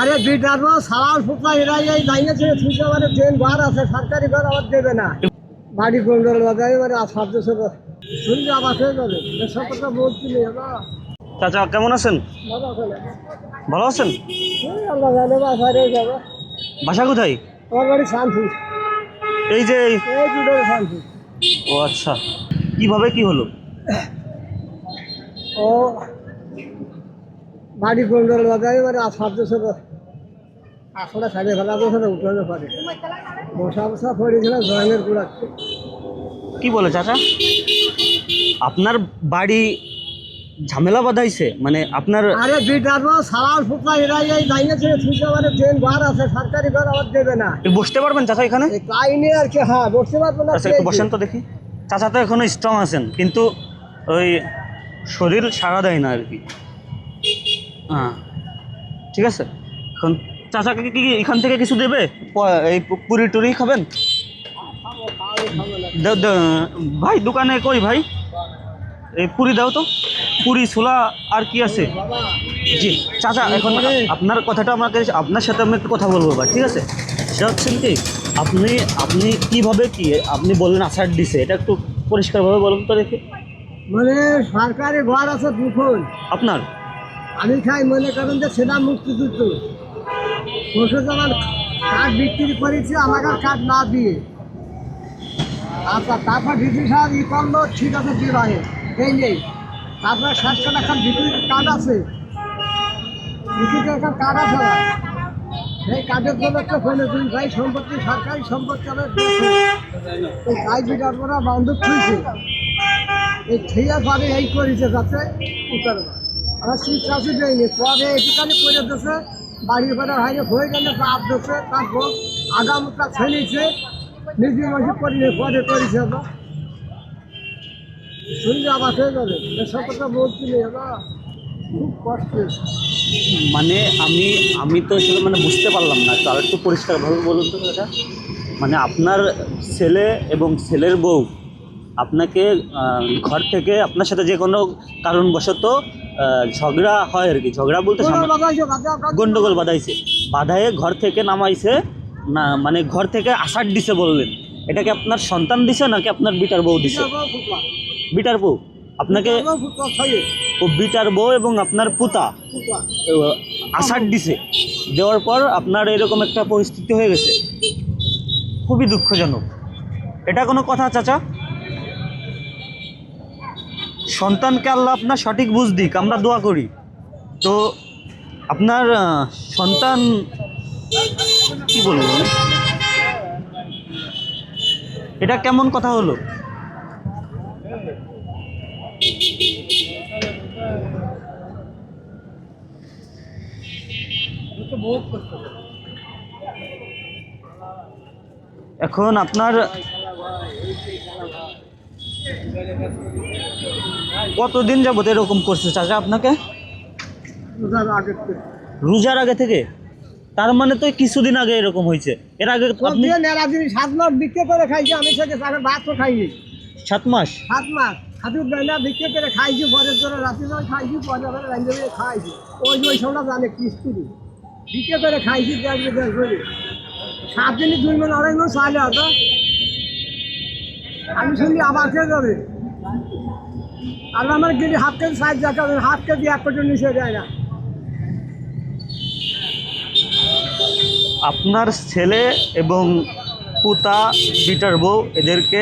আরে বিটারও সালাল ফুকা এরাই এই লাইনে ছেড়ে ছুটে মানে ট্রেন ঘর আছে সরকারি ঘর আবার দেবে না বাড়ি গন্ডল বাজায় মানে সাহায্য ছিল শুনলে আবার হয়ে যাবে এসব কথা বলছি চাচা কেমন আছেন? ভালো আছেন? আল্লাহ জানে বাসায় রয়ে যাবে। বাসা কোথায়? আমার বাড়ি শান্তি, এই যে এই দুটো শান্তি। ও আচ্ছা, কিভাবে কি হলো? ও বাড়ি গন্ডল বাজায় মানে সাহায্য ছিল আসলে সাড়ে ফেলা বছর উঠাতে পারে বসা বসা পড়েছিল জয়েনের গুড়াচ্ছে। কি বলে চাচা? আপনার বাড়ি ঝামেলা বাঁধাইছে মানে আপনার? আরে বিটারও সালাল ফুকা এরাই এই লাইনে ছেড়ে ছুটে মানে ট্রেন ঘর আছে সরকারি ঘর আবার দেবে না। বসতে পারবেন চাচা এখানে? লাইনে আর কি, হ্যাঁ বসতে পারবো না। আচ্ছা একটু বসেন তো দেখি। চাচা তো এখনো স্ট্রং আছেন কিন্তু ওই শরীর সাড়া দেয় না আর কি। হ্যাঁ ঠিক আছে। এখন চাচাকে কি এখান থেকে কিছু দেবে? এই পুরি টুরি খাবেন? ভাই দোকানে কই ভাই, এই পুরি দাও তো, পুরি ছোলা আর কি আছে? জি চাচা, এখন আপনার কথাটা আমাকে, আপনার সাথে আমি একটু কথা বলবো বা, ঠিক আছে? সেটা হচ্ছেন কি, আপনি আপনি কীভাবে কি আপনি বললেন আষাঢ় দিছে, এটা একটু পরিষ্কারভাবে বলুন তো দেখি। মানে সরকারি ঘর আছে দুখন আপনার? আমি খাই মনে করেন যে সেটা মুক্তিযুদ্ধ বসে যখন কাঠ বিক্রি করেছি আমাকে কাঠ না দিয়ে। আচ্ছা তারপর ডিসি সাহেব ই করলো ঠিক আছে বিবাহে এই নেই। তারপরে শেষকাল এখন বিক্রির কার্ড আছে, বিক্রির এখন কার্ড আছে না, সেই কার্ডের জন্য একটা ফোনে দুই ভাই সম্পত্তি সরকারি সম্পত্তি আমার এই গাই বিটার করা বান্ধব খুঁজছে এই ঠিয়া পারে এই করেছে যাতে উত্তর আমার শীত শাশি দেয়নি পরে একটুখানি করে দিয়েছে বাড়ির পরে হাইরে হয়ে গেলে চাপ দিচ্ছে তারপর আগামটা ছেলেছে নিজে মাসে করিনি পরে করেছে আবার শুনলে আবার হয়ে যাবে এসব কথা বলছি খুব কষ্ট। মানে আমি আমি তো আসলে মানে বুঝতে পারলাম না, তো আর একটু পরিষ্কারভাবে বলুন তো এটা। মানে আপনার ছেলে এবং ছেলের বউ আপনাকে ঘর থেকে আপনার সাথে যে কোনো কারণবশত ঝগড়া হয় আর কি, ঝগড়া বলতে গন্ডগোল বাঁধাইছে, বাঁধায়ে ঘর থেকে নামাইছে না, মানে ঘর থেকে আষাঢ় দিছে বললেন, এটা কি আপনার সন্তান দিছে নাকি আপনার বিটার বউ দিছে? বিটার বউ আপনাকে, ও বিটার বউ এবং আপনার পুতা আষাঢ় দিছে, দেওয়ার পর আপনার এরকম একটা পরিস্থিতি হয়ে গেছে, খুবই দুঃখজনক। এটা কোনো কথা চাচা? সন্তানকে আল্লাহ আপনার সঠিক বুঝ দিক, আমরা দোয়া করি। তো আপনার সন্তান কি বলবো, এটা কেমন কথা হলো? এখন আপনার কতদিন যাবত এরকম করছে চাচা আপনাকে? রোজার আগে থেকে? তার মানে তো কিছুদিন আগে এরকম হয়েছে, এর আগে আপনি 7 মাস বিক্রি করে খাইছি আমি, সাথে ভাতও খাইনি। 7 মাস? 7 মাস হাতুর বেলা বিক্রি করে খাইছি, পরের জন্য রাত্রি খাইছি, পরে রান্ধে খাইছি, ওই সবটা জানে কিস্তি বিক্রি করে খাইছি 7 দিনই 2 মন 2.5 মন চাইলে হতো। আমি শুনি আবার খেয়ে যাবে আর আমার গেলে হাফ কেজি সাইজ দেখা হাফ কেজি 1 কোটি নিচে দেয় না। আপনার ছেলে এবং পুতা বিটার বউ এদেরকে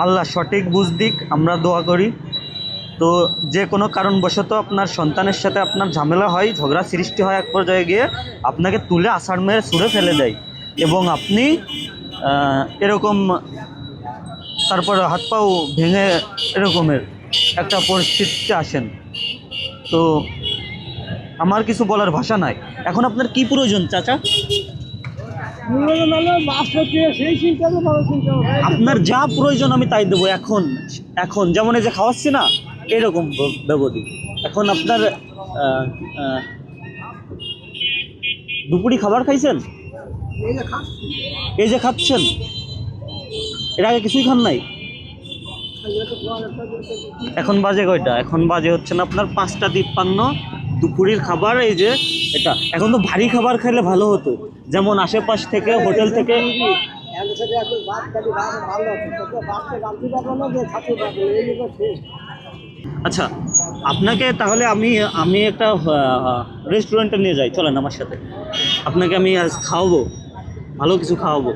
আল্লাহ সঠিক বুঝ দিক, আমরা দোয়া করি। তো যে কোনো কারণবশত আপনার সন্তানের সাথে আপনার ঝামেলা হয়, ঝগড়া সৃষ্টি হয়, এক পর্যায়ে গিয়ে আপনাকে তুলে আষাঢ় মেরে ছুঁড়ে ফেলে দেয় এবং আপনি এরকম তারপর হাত পাও ভেঙে এরকমের একটা পরিস্থিতিতে আসেন। তো আমার কিছু বলার ভাষা নাই। এখন আপনার কি প্রয়োজন চাচা? আপনার যা প্রয়োজন আমি তাই দেবো এখন, এখন যেমন এই যে খাওয়াচ্ছি না এরকম ব্যবধি। এখন আপনার দুপুরি খাবার খাইছেন? এই যে খাচ্ছেন, এর আগে কিছুই খান নাই? এখন বাজে কয়টা? এখন বাজে হচ্ছে না আপনার 5টা 53। দুপুরের খাবার এই যে এটা এখন তো ভারী খাবার খেলে ভালো হতো, যেমন আশেপাশ থেকে হোটেল থেকে। আচ্ছা, আপনাকে তাহলে আমি আমি একটা রেস্টুরেন্টে নিয়ে যাই, চলেন আমার সাথে। আপনাকে আমি আজ খাওয়াবো, ভালো কিছু খাওয়াবো।